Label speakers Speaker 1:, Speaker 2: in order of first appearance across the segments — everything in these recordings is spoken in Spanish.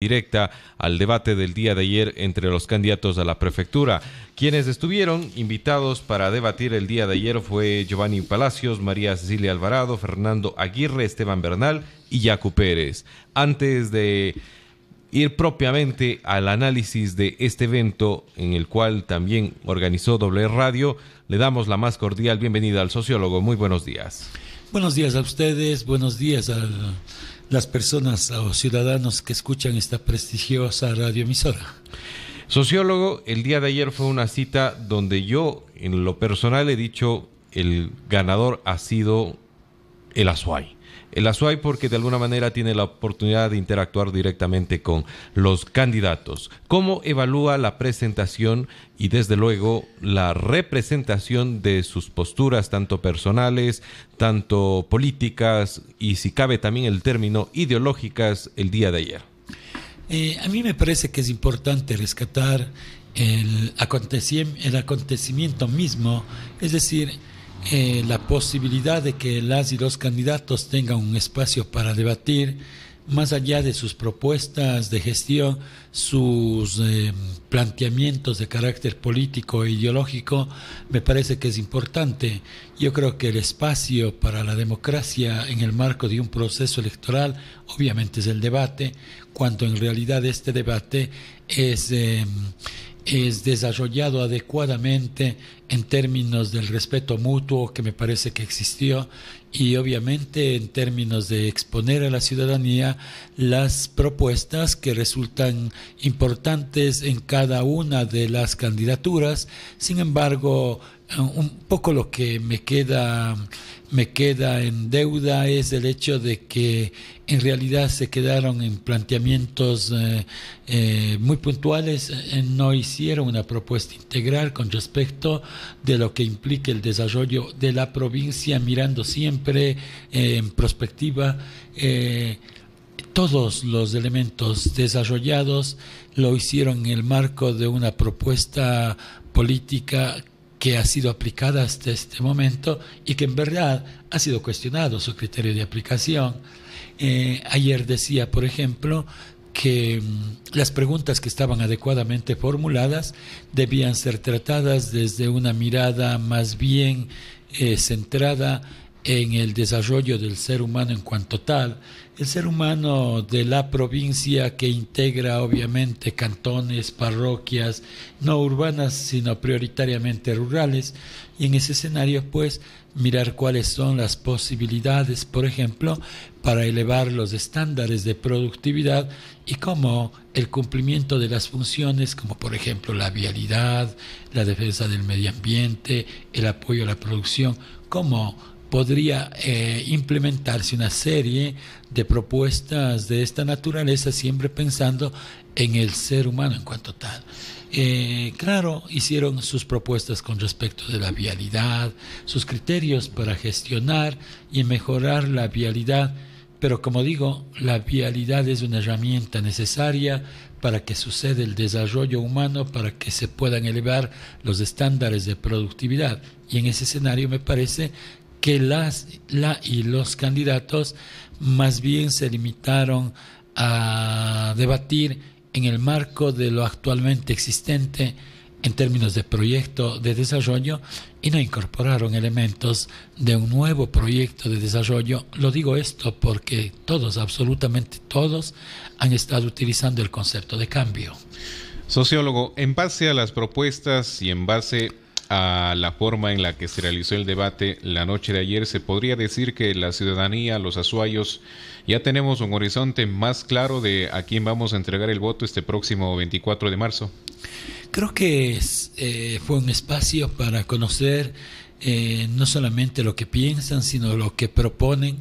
Speaker 1: directa al debate del día de ayer entre los candidatos a la prefectura. Quienes estuvieron invitados para debatir el día de ayer fue Giovanni Palacios, María Cecilia Alvarado, Fernando Aguirre, Esteban Bernal y Yacu Pérez. Antes de ir propiamente al análisis de este evento, en el cual también organizó Doble Radio, le damos la más cordial bienvenida al sociólogo. Muy buenos días.
Speaker 2: Buenos días a ustedes, buenos días a las personas o ciudadanos que escuchan esta prestigiosa radioemisora.
Speaker 1: Sociólogo, el día de ayer fue una cita donde yo, en lo personal, he dicho el ganador ha sido el Azuay. El Azuay porque de alguna manera tiene la oportunidad de interactuar directamente con los candidatos. ¿Cómo evalúa la presentación y desde luego la representación de sus posturas, tanto personales, tanto políticas y si cabe también el término ideológicas el día de ayer?
Speaker 2: A mí me parece que es importante rescatar el acontecimiento mismo, es decir, la posibilidad de que las y los candidatos tengan un espacio para debatir, más allá de sus propuestas de gestión, sus planteamientos de carácter político e ideológico, me parece que es importante. Yo creo que el espacio para la democracia en el marco de un proceso electoral obviamente es el debate, cuando en realidad este debate es desarrollado adecuadamente en términos del respeto mutuo que me parece que existió y obviamente en términos de exponer a la ciudadanía las propuestas que resultan importantes en cada una de las candidaturas. Sin embargo, un poco lo que me queda en deuda es el hecho de que en realidad se quedaron en planteamientos muy puntuales, no hicieron una propuesta integral con respecto de lo que implica el desarrollo de la provincia, mirando siempre en perspectiva todos los elementos desarrollados lo hicieron en el marco de una propuesta política que ha sido aplicada hasta este momento y que en verdad ha sido cuestionado su criterio de aplicación. Ayer decía, por ejemplo, que las preguntas que estaban adecuadamente formuladas debían ser tratadas desde una mirada más bien centrada en el desarrollo del ser humano en cuanto tal, el ser humano de la provincia que integra obviamente cantones, parroquias, no urbanas, sino prioritariamente rurales, y en ese escenario pues mirar cuáles son las posibilidades, por ejemplo, para elevar los estándares de productividad y cómo el cumplimiento de las funciones, como por ejemplo la vialidad, la defensa del medio ambiente, el apoyo a la producción, cómo podría implementarse una serie de propuestas de esta naturaleza, siempre pensando en el ser humano en cuanto tal. Claro, hicieron sus propuestas con respecto de la vialidad, sus criterios para gestionar y mejorar la vialidad, pero como digo, la vialidad es una herramienta necesaria para que suceda el desarrollo humano, para que se puedan elevar los estándares de productividad. Y en ese escenario me parece que los candidatos más bien se limitaron a debatir en el marco de lo actualmente existente en términos de proyecto de desarrollo y no incorporaron elementos de un nuevo proyecto de desarrollo. Lo digo esto porque todos, absolutamente todos, han estado utilizando el concepto de cambio.
Speaker 3: Sociólogo, en base a las propuestas y en base a la forma en la que se realizó el debate la noche de ayer, ¿se podría decir que la ciudadanía, los azuayos, ya tenemos un horizonte más claro de a quién vamos a entregar el voto este próximo 24 de marzo?
Speaker 2: Creo que fue un espacio para conocer no solamente lo que piensan, sino lo que proponen.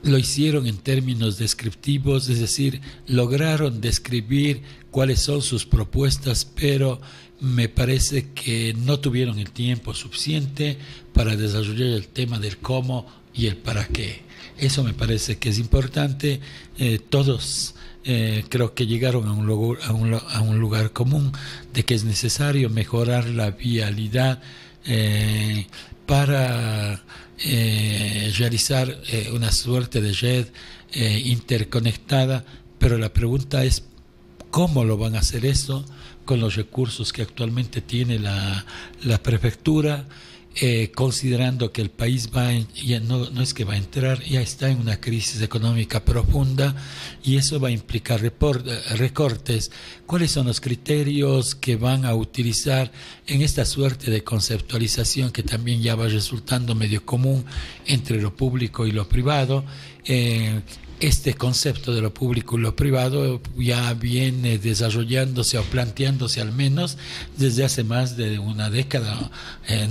Speaker 2: Lo hicieron en términos descriptivos, es decir, lograron describir cuáles son sus propuestas, pero me parece que no tuvieron el tiempo suficiente para desarrollar el tema del cómo y el para qué. Eso me parece que es importante. Todos creo que llegaron a un lugar común de que es necesario mejorar la vialidad para realizar una suerte de red interconectada, pero la pregunta es ¿cómo lo van a hacer eso con los recursos que actualmente tiene la prefectura? Considerando que el país ya no es que va a entrar, ya está en una crisis económica profunda y eso va a implicar recortes. ¿Cuáles son los criterios que van a utilizar en esta suerte de conceptualización que también ya va resultando medio común entre lo público y lo privado? Este concepto de lo público y lo privado ya viene desarrollándose o planteándose al menos desde hace más de una década.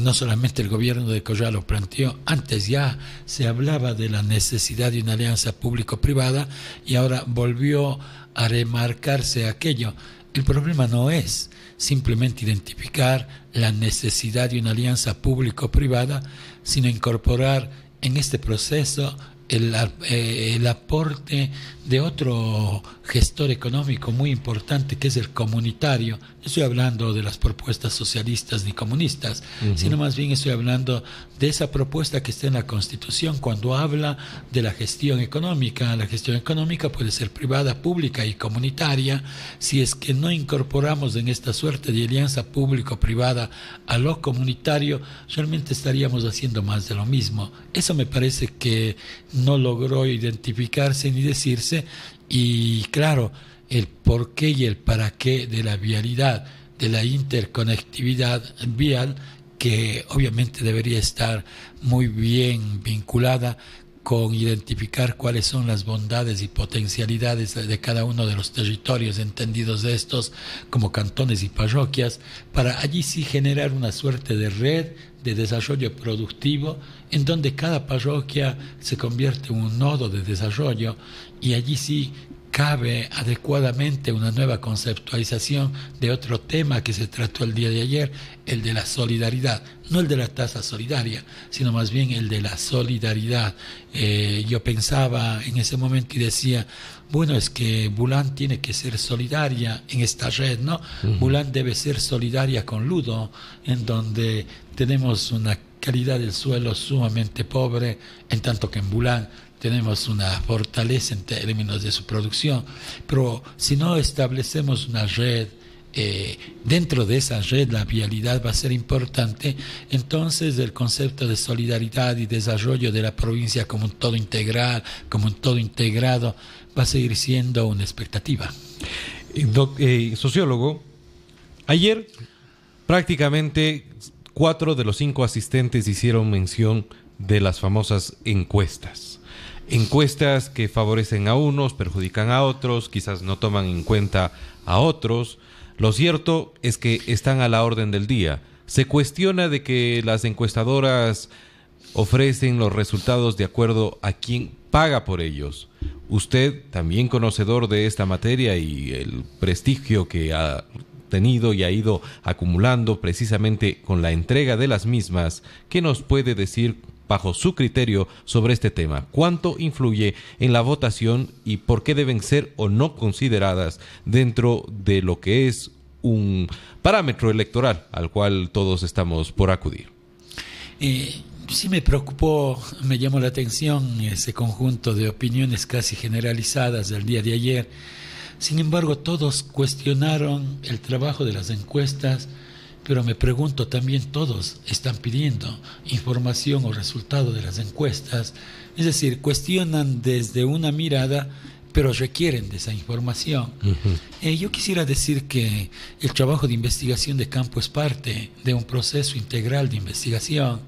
Speaker 2: No solamente el gobierno de Correa lo planteó, antes ya se hablaba de la necesidad de una alianza público-privada y ahora volvió a remarcarse aquello. El problema no es simplemente identificar la necesidad de una alianza público-privada, sino incorporar en este proceso el aporte de otro gestor económico muy importante que es el comunitario. No estoy hablando de las propuestas socialistas ni comunistas, sino más bien estoy hablando de esa propuesta que está en la Constitución cuando habla de la gestión económica. La gestión económica puede ser privada, pública y comunitaria. Si es que no incorporamos en esta suerte de alianza público-privada a lo comunitario, realmente estaríamos haciendo más de lo mismo. Eso me parece que no logró identificarse ni decirse, y claro, el por qué y el para qué de la vialidad, de la interconectividad vial, que obviamente debería estar muy bien vinculada con identificar cuáles son las bondades y potencialidades de cada uno de los territorios, entendidos de estos como cantones y parroquias, para allí sí generar una suerte de red de desarrollo productivo, en donde cada parroquia se convierte en un nodo de desarrollo, y allí sí cabe adecuadamente una nueva conceptualización de otro tema que se trató el día de ayer, el de la solidaridad, no el de la tasa solidaria, sino más bien el de la solidaridad. Yo pensaba en ese momento y decía, bueno, es que Bulán tiene que ser solidaria en esta red, ¿no? Bulán debe ser solidaria con Ludo, en donde tenemos una calidad del suelo sumamente pobre, en tanto que en Bulán tenemos una fortaleza en términos de su producción. Pero si no establecemos una red, dentro de esa red la vialidad va a ser importante, entonces el concepto de solidaridad y desarrollo de la provincia como un todo integral, como un todo integrado, va a seguir siendo una expectativa.
Speaker 1: Sociólogo, ayer prácticamente 4 de los 5 asistentes hicieron mención de las famosas encuestas. Encuestas que favorecen a unos, perjudican a otros, quizás no toman en cuenta a otros. Lo cierto es que están a la orden del día. Se cuestiona de que las encuestadoras ofrecen los resultados de acuerdo a quién paga por ellos. Usted, también conocedor de esta materia y el prestigio que ha tenido y ha ido acumulando precisamente con la entrega de las mismas, ¿qué nos puede decir bajo su criterio sobre este tema? ¿Cuánto influye en la votación y por qué deben ser o no consideradas dentro de lo que es un parámetro electoral al cual todos estamos por acudir?
Speaker 2: Sí me preocupó, me llamó la atención ese conjunto de opiniones casi generalizadas del día de ayer. Sin embargo, todos cuestionaron el trabajo de las encuestas, pero me pregunto también, todos están pidiendo información o resultado de las encuestas. Es decir, cuestionan desde una mirada, pero requieren de esa información. Yo quisiera decir que el trabajo de investigación de campo es parte de un proceso integral de investigación.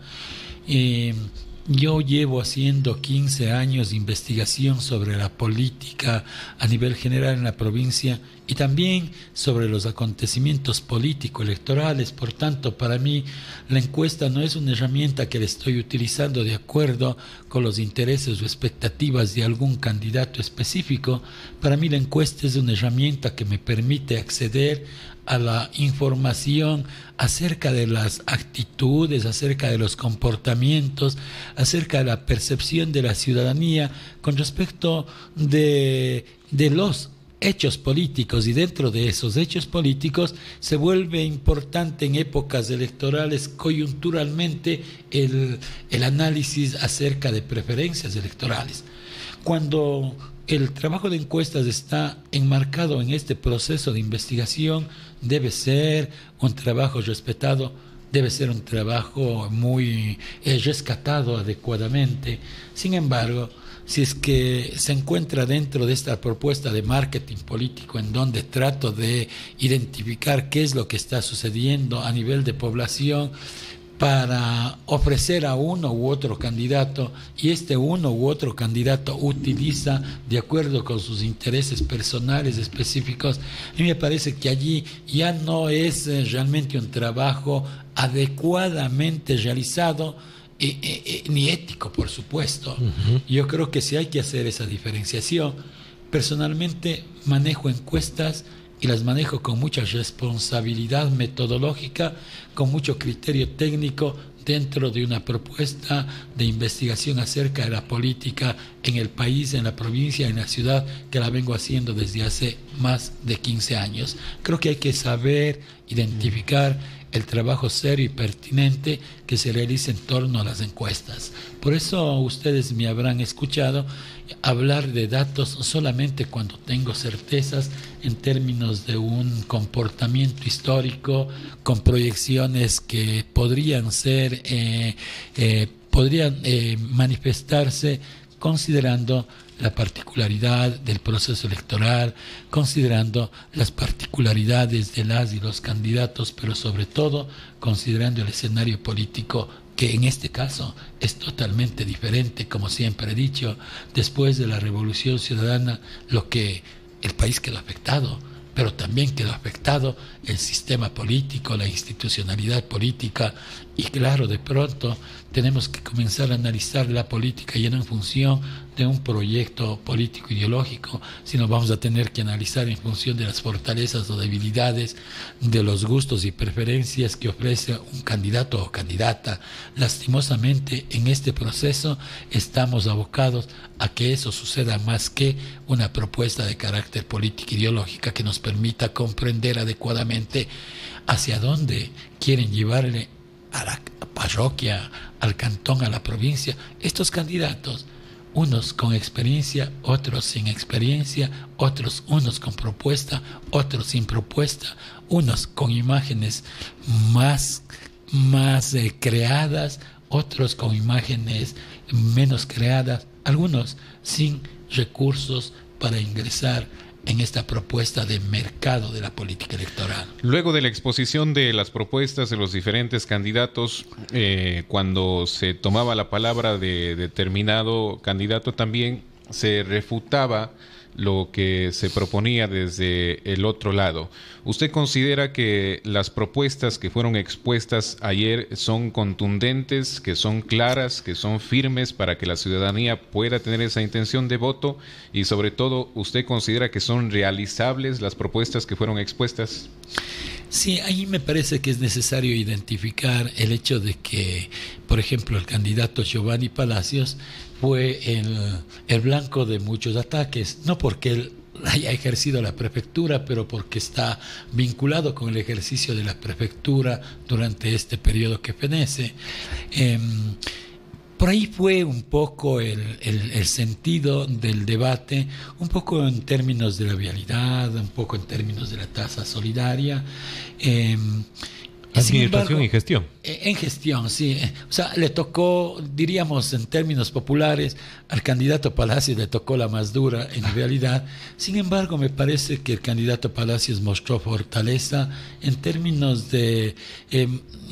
Speaker 2: Yo llevo haciendo 15 años de investigación sobre la política a nivel general en la provincia y también sobre los acontecimientos político-electorales. Por tanto, para mí la encuesta no es una herramienta que le estoy utilizando de acuerdo con los intereses o expectativas de algún candidato específico. Para mí la encuesta es una herramienta que me permite acceder a la información acerca de las actitudes, acerca de los comportamientos, acerca de la percepción de la ciudadanía con respecto de los hechos políticos, y dentro de esos hechos políticos se vuelve importante en épocas electorales coyunturalmente el análisis acerca de preferencias electorales. cuando el trabajo de encuestas está enmarcado en este proceso de investigación, debe ser un trabajo respetado, debe ser un trabajo muy rescatado adecuadamente. Sin embargo, si es que se encuentra dentro de esta propuesta de marketing político en donde trato de identificar qué es lo que está sucediendo a nivel de población para ofrecer a uno u otro candidato, y este uno u otro candidato utiliza de acuerdo con sus intereses personales específicos, a mí me parece que allí ya no es realmente un trabajo adecuadamente realizado, ni ético, por supuesto. Yo creo que sí hay que hacer esa diferenciación. Personalmente manejo encuestas y las manejo con mucha responsabilidad metodológica, con mucho criterio técnico dentro de una propuesta de investigación acerca de la política en el país, en la provincia, en la ciudad, que la vengo haciendo desde hace más de 15 años. Creo que hay que saber identificar el trabajo serio y pertinente que se realiza en torno a las encuestas. Por eso ustedes me habrán escuchado hablar de datos solamente cuando tengo certezas en términos de un comportamiento histórico, con proyecciones que podrían ser, manifestarse considerando la particularidad del proceso electoral, considerando las particularidades de las y los candidatos, pero sobre todo considerando el escenario político, que en este caso es totalmente diferente, como siempre he dicho. Después de la Revolución Ciudadana, el país quedó afectado, pero también quedó afectado el sistema político, la institucionalidad política, y claro, de pronto tenemos que comenzar a analizar la política ya no en función de un proyecto político ideológico, sino vamos a tener que analizar en función de las fortalezas o debilidades, de los gustos y preferencias que ofrece un candidato o candidata. Lastimosamente, en este proceso estamos abocados a que eso suceda, más que una propuesta de carácter político ideológica que nos permita comprender adecuadamente hacia dónde quieren llevarle a la parroquia, al cantón, a la provincia, estos candidatos, unos con experiencia, otros sin experiencia, unos con propuesta, otros sin propuesta, unos con imágenes más creadas, otros con imágenes menos creadas, algunos sin recursos para ingresar en esta propuesta de mercado de la política electoral.
Speaker 3: Luego de la exposición de las propuestas de los diferentes candidatos, cuando se tomaba la palabra de determinado candidato, también se refutaba lo que se proponía desde el otro lado. ¿Usted considera que las propuestas que fueron expuestas ayer son contundentes, que son claras, que son firmes para que la ciudadanía pueda tener esa intención de voto? Y sobre todo, ¿usted considera que son realizables las propuestas que fueron expuestas?
Speaker 2: Sí, ahí me parece que es necesario identificar el hecho de que, por ejemplo, el candidato Giovanni Palacios fue el blanco de muchos ataques, no porque él haya ejercido la prefectura, pero porque está vinculado con el ejercicio de la prefectura durante este periodo que fenece. Por ahí fue un poco el sentido del debate, un poco en términos de la vialidad, un poco en términos de la tasa solidaria.
Speaker 1: Administración y gestión.
Speaker 2: En gestión, sí. O sea, le tocó, diríamos en términos populares, al candidato Palacios le tocó la más dura en realidad. Sin embargo, me parece que el candidato Palacios mostró fortaleza en términos de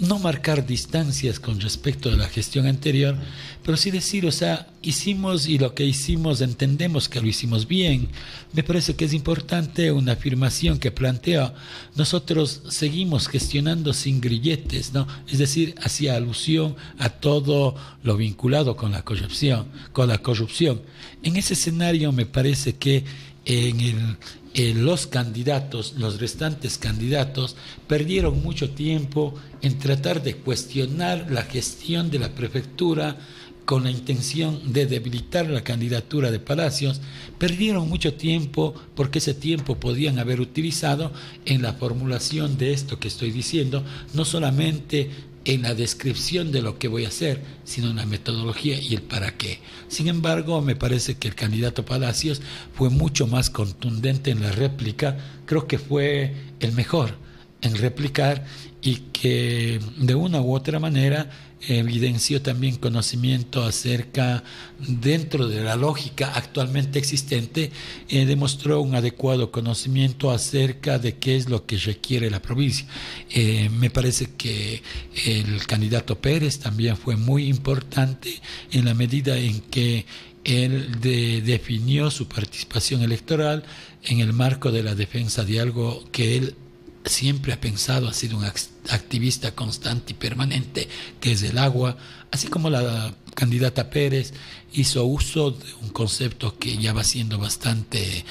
Speaker 2: no marcar distancias con respecto a la gestión anterior, pero sí decir, o sea, hicimos, y lo que hicimos entendemos que lo hicimos bien. Me parece que es importante una afirmación que plantea: nosotros seguimos gestionando sin grilletes, ¿no? Es decir, hacía alusión a todo lo vinculado con la corrupción. En ese escenario me parece que los candidatos, los restantes candidatos, perdieron mucho tiempo en tratar de cuestionar la gestión de la prefectura con la intención de debilitar la candidatura de Palacios. Perdieron mucho tiempo, porque ese tiempo podían haber utilizado en la formulación de esto que estoy diciendo, no solamente en la descripción de lo que voy a hacer, sino en la metodología y el para qué. Sin embargo, me parece que el candidato Palacios fue mucho más contundente en la réplica, creo que fue el mejor en replicar y que de una u otra manera evidenció también conocimiento acerca, dentro de la lógica actualmente existente, demostró un adecuado conocimiento acerca de qué es lo que requiere la provincia. Me parece que el candidato Pérez también fue muy importante en la medida en que él definió su participación electoral en el marco de la defensa de algo que él siempre ha pensado, ha sido un activista constante y permanente, que es el agua, así como la candidata Pérez hizo uso de un concepto que ya va siendo bastante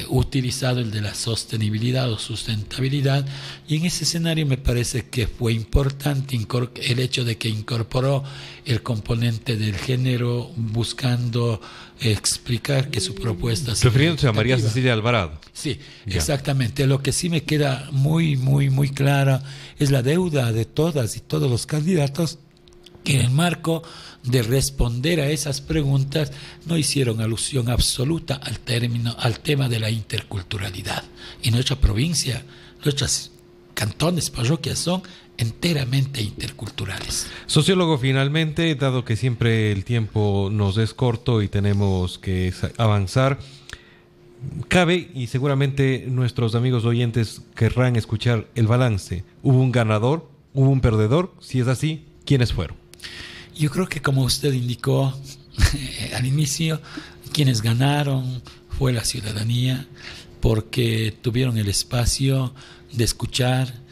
Speaker 2: utilizado, el de la sostenibilidad o sustentabilidad, y en ese escenario me parece que fue importante el hecho de que incorporó el componente del género, buscando explicar que su propuesta...
Speaker 1: Refiriéndose a María Cecilia Alvarado.
Speaker 2: Sí, ya. Exactamente. Lo que sí me queda muy clara es la deuda de todas y todos los candidatos que en el marco de responder a esas preguntas no hicieron alusión absoluta al tema de la interculturalidad. Y nuestra provincia, nuestros cantones, parroquias son enteramente interculturales.
Speaker 1: Sociólogo, finalmente, dado que siempre el tiempo nos es corto y tenemos que avanzar, cabe, y seguramente nuestros amigos oyentes querrán escuchar el balance. ¿Hubo un ganador? ¿Hubo un perdedor? Si es así, ¿quiénes fueron?
Speaker 2: Yo creo que, como usted indicó al inicio, quienes ganaron fue la ciudadanía, porque tuvieron el espacio de escuchar,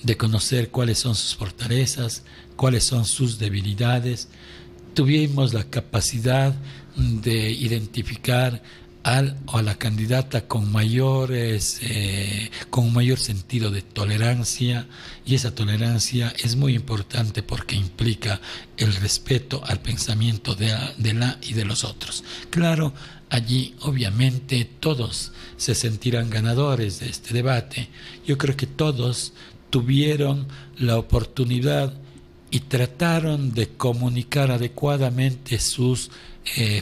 Speaker 2: de conocer cuáles son sus fortalezas, cuáles son sus debilidades. Tuvimos la capacidad de identificar al o a la candidata con mayor sentido de tolerancia, y esa tolerancia es muy importante porque implica el respeto al pensamiento de la y de los otros. Claro, allí obviamente todos se sentirán ganadores de este debate. Yo creo que todos tuvieron la oportunidad y trataron de comunicar adecuadamente sus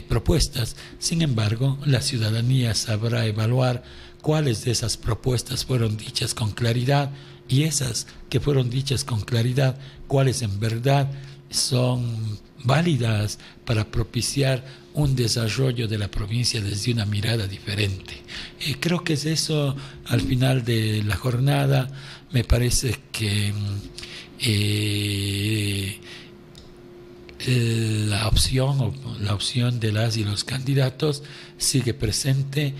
Speaker 2: propuestas. Sin embargo, la ciudadanía sabrá evaluar cuáles de esas propuestas fueron dichas con claridad, y esas que fueron dichas con claridad, cuáles en verdad son válidas para propiciar un desarrollo de la provincia desde una mirada diferente. Creo que es eso al final de la jornada. Me parece que la opción de las y los candidatos sigue presente.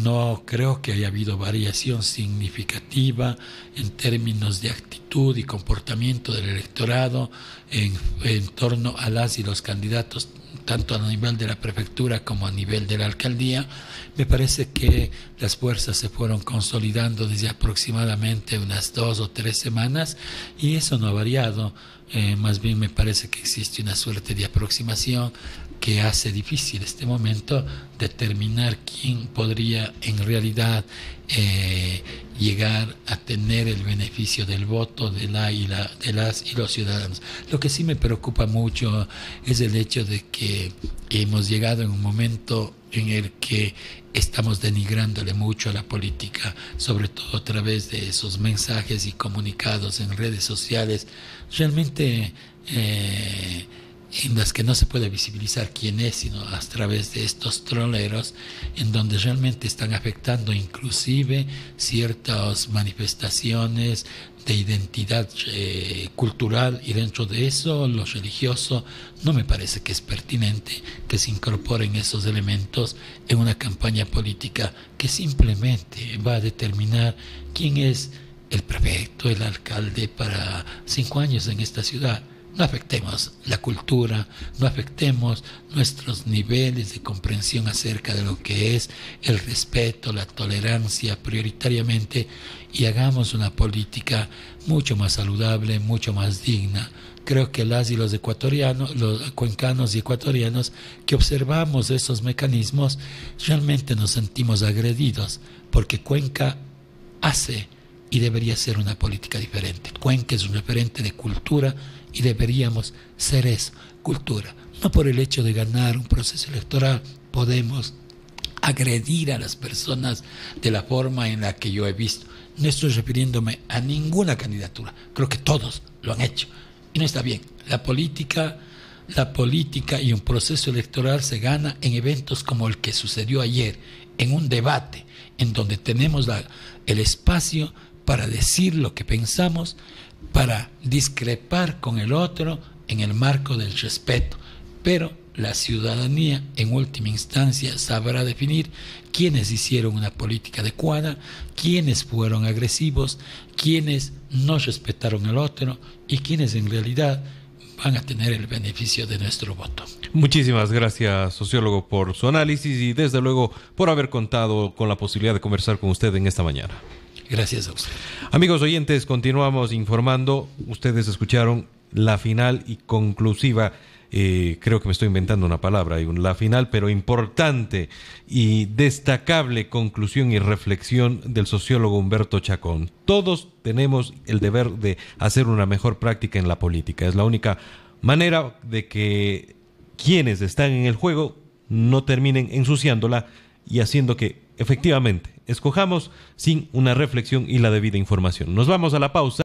Speaker 2: No creo que haya habido variación significativa en términos de actitud y comportamiento del electorado en torno a las y los candidatos, tanto a nivel de la prefectura como a nivel de la alcaldía. Me parece que las fuerzas se fueron consolidando desde aproximadamente unas 2 o 3 semanas, y eso no ha variado. Más bien me parece que existe una suerte de aproximación que hace difícil este momento determinar quién podría en realidad llegar a tener el beneficio del voto de las y los ciudadanos. Lo que sí me preocupa mucho es el hecho de que hemos llegado en un momento en el que estamos denigrándole mucho a la política, sobre todo a través de esos mensajes y comunicados en redes sociales, realmente en las que no se puede visibilizar quién es, sino a través de estos troleros, en donde realmente están afectando inclusive ciertas manifestaciones de identidad cultural, y dentro de eso lo religioso. No me parece que es pertinente que se incorporen esos elementos en una campaña política que simplemente va a determinar quién es el prefecto, el alcalde para 5 años en esta ciudad. No afectemos la cultura, no afectemos nuestros niveles de comprensión acerca de lo que es el respeto, la tolerancia prioritariamente, y hagamos una política mucho más saludable, mucho más digna. Creo que las y los ecuatorianos, los cuencanos y ecuatorianos que observamos esos mecanismos, realmente nos sentimos agredidos, porque Cuenca hace y debería ser una política diferente. Cuenca es un referente de cultura y deberíamos ser eso, cultura. No por el hecho de ganar un proceso electoral podemos agredir a las personas de la forma en la que yo he visto. No estoy refiriéndome a ninguna candidatura, creo que todos lo han hecho y no está bien. La política y un proceso electoral se gana en eventos como el que sucedió ayer, en un debate en donde tenemos el espacio para decir lo que pensamos, para discrepar con el otro en el marco del respeto, pero la ciudadanía en última instancia sabrá definir quiénes hicieron una política adecuada, quiénes fueron agresivos, quiénes no respetaron al otro y quiénes en realidad van a tener el beneficio de nuestro voto.
Speaker 1: Muchísimas gracias, sociólogo, por su análisis y desde luego por haber contado con la posibilidad de conversar con usted en esta mañana.
Speaker 2: Gracias a usted.
Speaker 1: Amigos oyentes, continuamos informando. Ustedes escucharon la final y conclusiva, creo que me estoy inventando una palabra, la final pero importante y destacable conclusión y reflexión del sociólogo Humberto Chacón. Todos tenemos el deber de hacer una mejor práctica en la política. Es la única manera de que quienes están en el juego no terminen ensuciándola y haciendo que efectivamente escojamos sin una reflexión y la debida información. Nos vamos a la pausa.